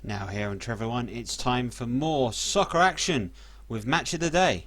Now here on Trevor One, it's time for more soccer action with Match of the Day.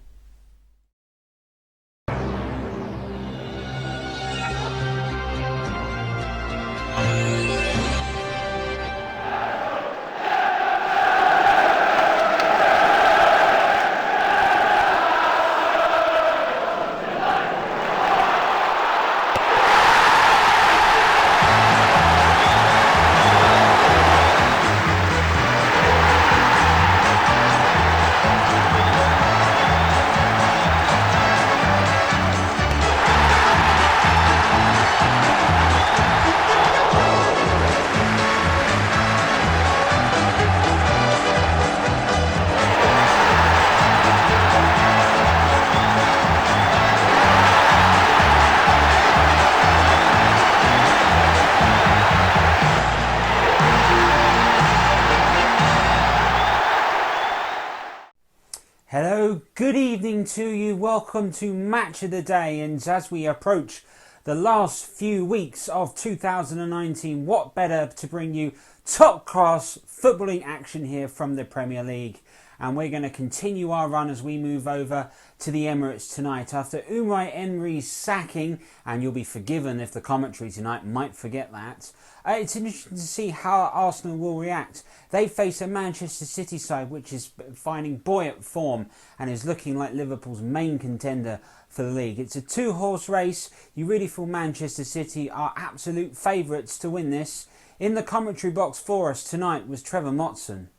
Hello, good evening to you. Welcome to Match of the Day. And as we approach the last few weeks of 2019, what better to bring you top class footballing action here from the Premier League. And we're going to continue our run as we move over to the Emirates tonight after Unai Emery's sacking, and you'll be forgiven if the commentary tonight might forget that. It's interesting to see how Arsenal will react. They face a Manchester City side which is finding buoyant form and is looking like Liverpool's main contender for the league. It's a two-horse race. You really feel Manchester City are absolute favourites to win this. In the commentary box for us tonight was Trevor Motson.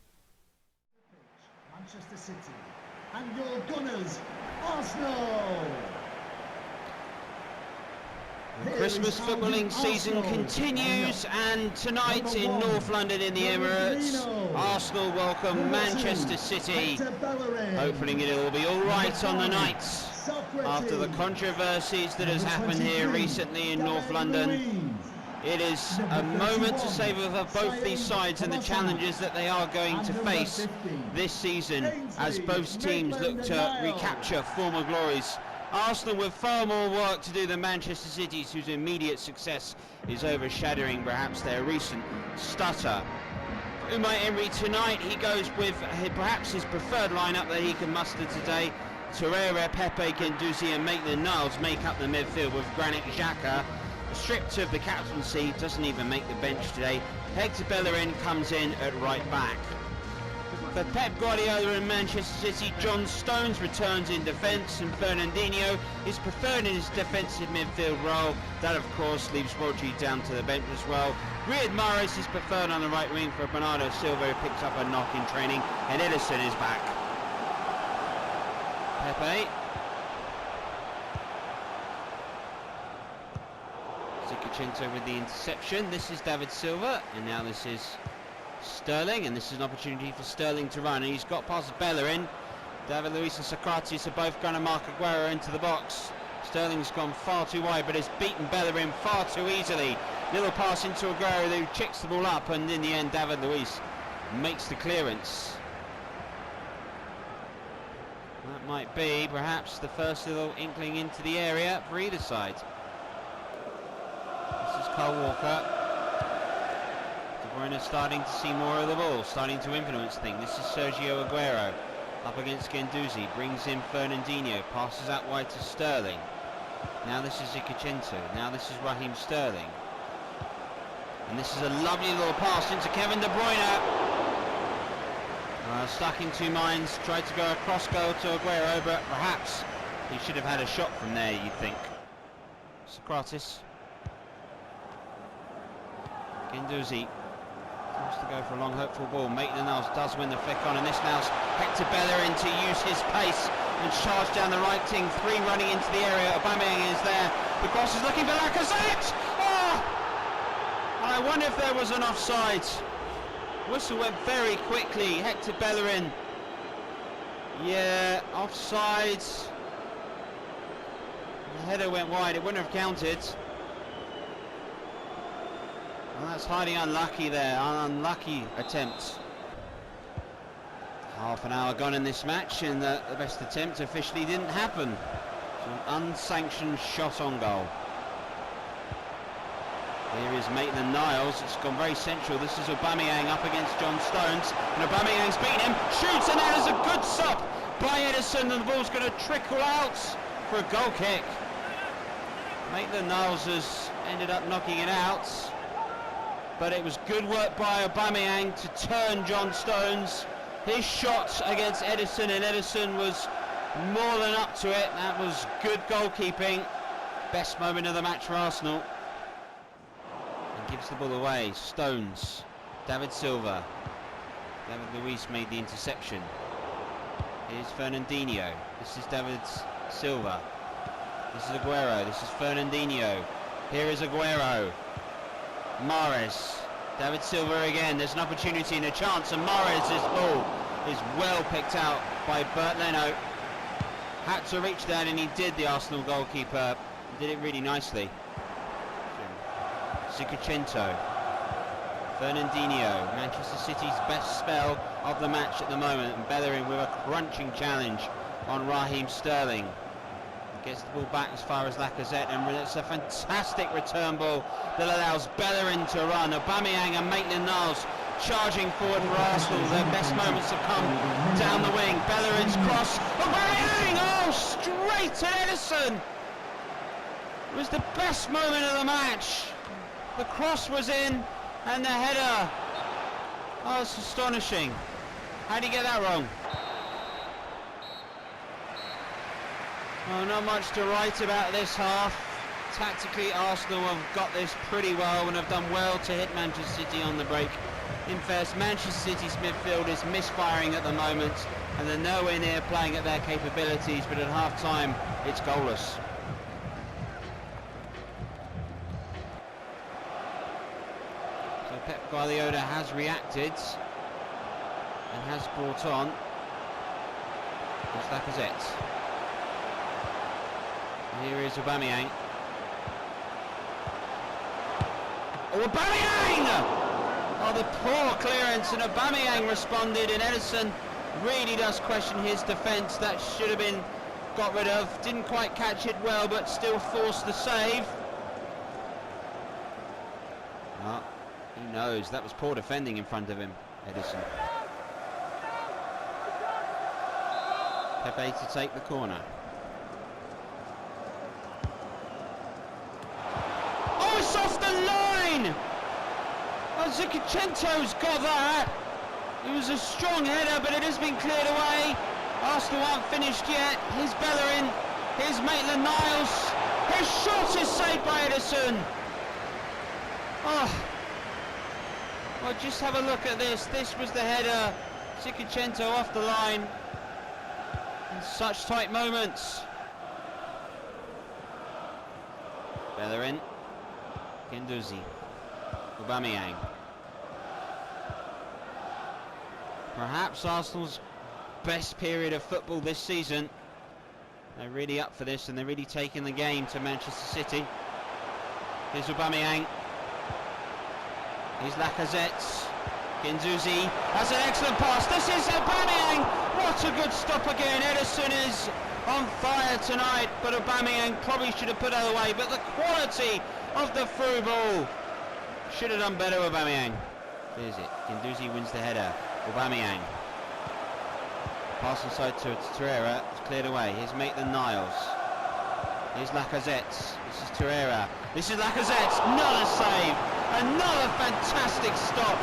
Manchester City and your Gunners, Arsenal. The Christmas footballing season continues, and tonight in North London in the Emirates, Arsenal welcome Manchester City, hoping it will be all right on the night after the controversies that has happened here recently in North London. It is a moment to savour for both these sides and the challenges that they are going to face this season as both teams look to recapture former glories. Arsenal with far more work to do than Manchester City's, whose immediate success is overshadowing perhaps their recent stutter. Unai Emery tonight, he goes with perhaps his preferred lineup that he can muster today. Torreira, Pepe, Guendouzi and Maitland-Niles make up the midfield with Granit Xhaka. Stripped of the captaincy, doesn't even make the bench today. Hector Bellerin comes in at right back. For Pep Guardiola and Manchester City, John Stones returns in defence and Fernandinho is preferred in his defensive midfield role. That of course leaves Rodri down to the bench as well. Riyad Mahrez is preferred on the right wing for Bernardo Silva, who picks up a knock in training, and Ederson is back. Pepe. Zicachinto with the interception. This is David Silva, and now this is Sterling, and this is an opportunity for Sterling to run, and he's got past Bellerin. David Luiz and Socrates are both going to mark Aguero into the box. Sterling's gone far too wide, but has beaten Bellerin far too easily. Little pass into Aguero, who checks the ball up, and in the end David Luiz makes the clearance. That might be perhaps the first little inkling into the area for either side. This is Kyle Walker. De Bruyne starting to see more of the ball, starting to influence things. This is Sergio Aguero up against Guendouzi, brings in Fernandinho, passes out wide to Sterling. Now this is Zicachinto, now this is Raheem Sterling. And this is a lovely little pass into Kevin De Bruyne. Stuck in two minds, tried to go across goal to Aguero, but perhaps he should have had a shot from there, you'd think. Socrates. Guendouzi wants to go for a long hopeful ball. Maitland-Niles does win the flick on, and this allows Hector Bellerin to use his pace and charge down the right wing. Three running into the area. Aubameyang is there. The cross is looking for Lacazette. Oh! I wonder if there was an offside. Whistle went very quickly. Hector Bellerin. Yeah, offside. The header went wide. It wouldn't have counted. Well, that's highly unlucky there, an unlucky attempt. Half an hour gone in this match, and the best attempt officially didn't happen. So an unsanctioned shot on goal. Here is Maitland-Niles. It's gone very central. This is Aubameyang up against John Stones. And Aubameyang's beaten him. Shoots, and that is a good stop by Edison. And the ball's going to trickle out for a goal kick. Maitland-Niles has ended up knocking it out. But it was good work by Aubameyang to turn John Stones. His shot against Edison, and Edison was more than up to it. That was good goalkeeping. Best moment of the match for Arsenal. And gives the ball away. Stones. David Silva. David Luiz made the interception. Here's Fernandinho. This is David Silva. This is Aguero. This is Fernandinho. Here is Aguero. Mahrez. David Silva again. There's an opportunity and a chance, and Mahrez's ball is well picked out by Bert Leno. Had to reach down, and he did. The Arsenal goalkeeper did it really nicely. Zicacento. Fernandinho. Manchester City's best spell of the match at the moment, and Bellerin with a crunching challenge on Raheem Sterling. Gets the ball back as far as Lacazette, and it's a fantastic return ball that allows Bellerin to run. Aubameyang and Maitland-Niles charging forward for Arsenal. Their best moments have come down the wing. Bellerin's cross. Aubameyang! Oh, straight to Edison! It was the best moment of the match. The cross was in, and the header. Oh, it's astonishing. How did he get that wrong? Well, not much to write about this half. Tactically, Arsenal have got this pretty well and have done well to hit Manchester City on the break. In fairness, Manchester City's midfield is misfiring at the moment, and they're nowhere near playing at their capabilities, but at half-time, it's goalless. So Pep Guardiola has reacted and has brought on Lacazette. Here is Aubameyang. Oh, Aubameyang! Oh, the poor clearance, and Aubameyang responded, and Edison really does question his defence. That should have been got rid of. Didn't quite catch it well, but still forced the save. Oh, he knows. That was poor defending in front of him, Edison. Pepe to take the corner. It's off the line! Oh, Zicacento's got that! It was a strong header, but it has been cleared away. Arsenal aren't finished yet. Here's Bellerin. Here's Maitland-Niles. His shot is saved by Edison. Oh. Well, just have a look at this. This was the header. Zicacento off the line. In such tight moments. Bellerin. Guendouzi. Aubameyang. Perhaps Arsenal's best period of football this season. They're really up for this, and they're really taking the game to Manchester City. Here's Aubameyang. Here's Lacazette. Guendouzi has an excellent pass. This is Aubameyang. What a good stop again. Edison is on fire tonight, but Aubameyang probably should have put it away. But the quality of the through ball. Should have done better, Aubameyang. There's it. Guendouzi wins the header. Aubameyang. Pass inside to Torreira. It's cleared away. Here's Maitland-Niles. Here's Lacazette. This is Torreira. This is Lacazette. Another save. Another fantastic stop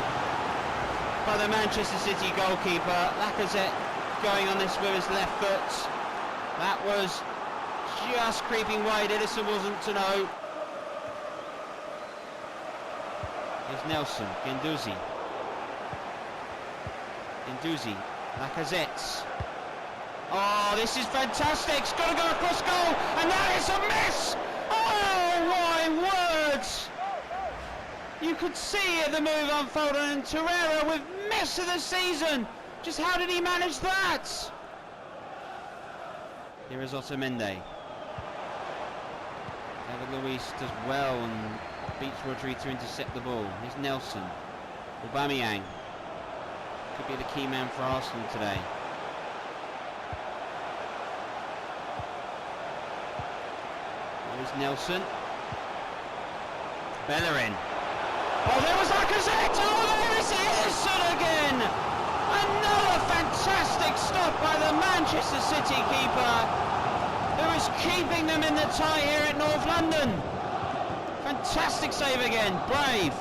by the Manchester City goalkeeper. Lacazette going on this with his left foot. That was just creeping wide. Edison wasn't to know. Here's Nelson. Guendouzi. Guendouzi. Lacazette. Oh, this is fantastic. It's got to go across goal, and that is a miss. Oh, my words. You could see the move unfold, and Torreira with miss of the season. Just how did he manage that? Here is Otamendi. David Luiz does well and beats Rodri to intercept the ball. Here's Nelson. Aubameyang. Could be the key man for Arsenal today. Here's Nelson. Bellerin. Oh, there was Lacazette! Oh, there it is! And again! Another fantastic stop by the Manchester City keeper, who is keeping them in the tie here at North London. Fantastic save again, brave.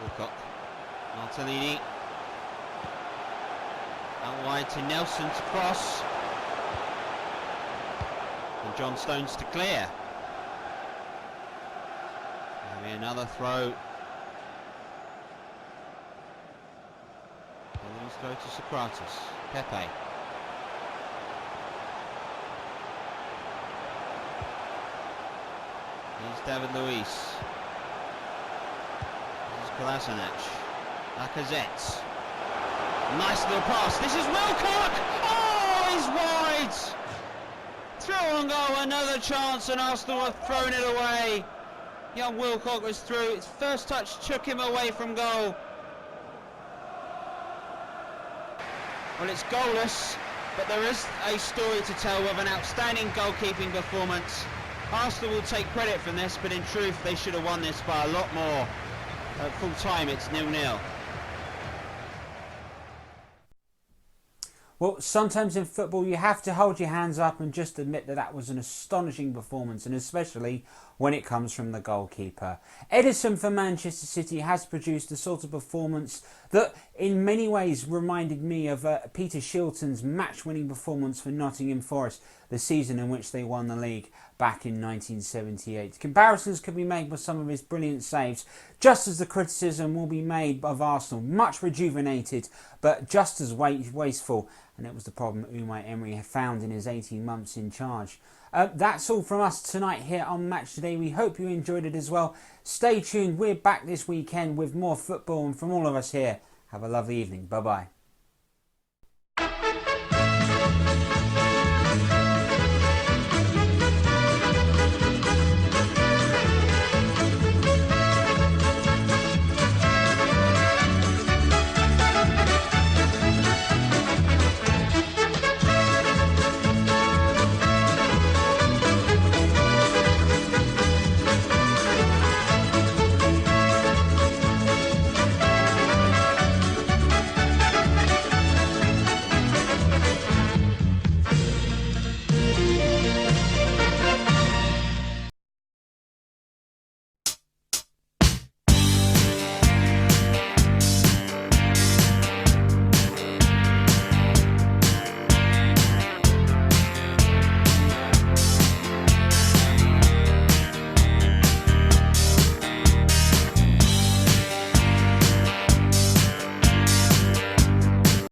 Wilcock, Martellini. Out wide to Nelson to cross. And John Stones to clear. Maybe another throw. Let's throw to Socrates. Pepe. Here's David Luiz. This is Kolasinac. Lacazette. Nice little pass. This is Wilcock! Oh, he's wide! Through on goal, another chance, and Arsenal have thrown it away. Young Wilcock was through. His first touch took him away from goal. Well, it's goalless, but there is a story to tell with an outstanding goalkeeping performance. Arsenal will take credit from this, but in truth they should have won this by a lot more. At full time it's 0-0. Well, sometimes in football you have to hold your hands up and just admit that that was an astonishing performance, and especially when it comes from the goalkeeper. Ederson for Manchester City has produced a sort of performance that in many ways reminded me of Peter Shilton's match-winning performance for Nottingham Forest, the season in which they won the league back in 1978. Comparisons could be made with some of his brilliant saves, just as the criticism will be made of Arsenal. Much rejuvenated, but just as wasteful, and it was the problem Unai Emery had found in his 18 months in charge. That's all from us tonight here on Match Today. We hope you enjoyed it as well. Stay tuned, we're back this weekend with more football, and from all of us here, have a lovely evening. Bye-bye.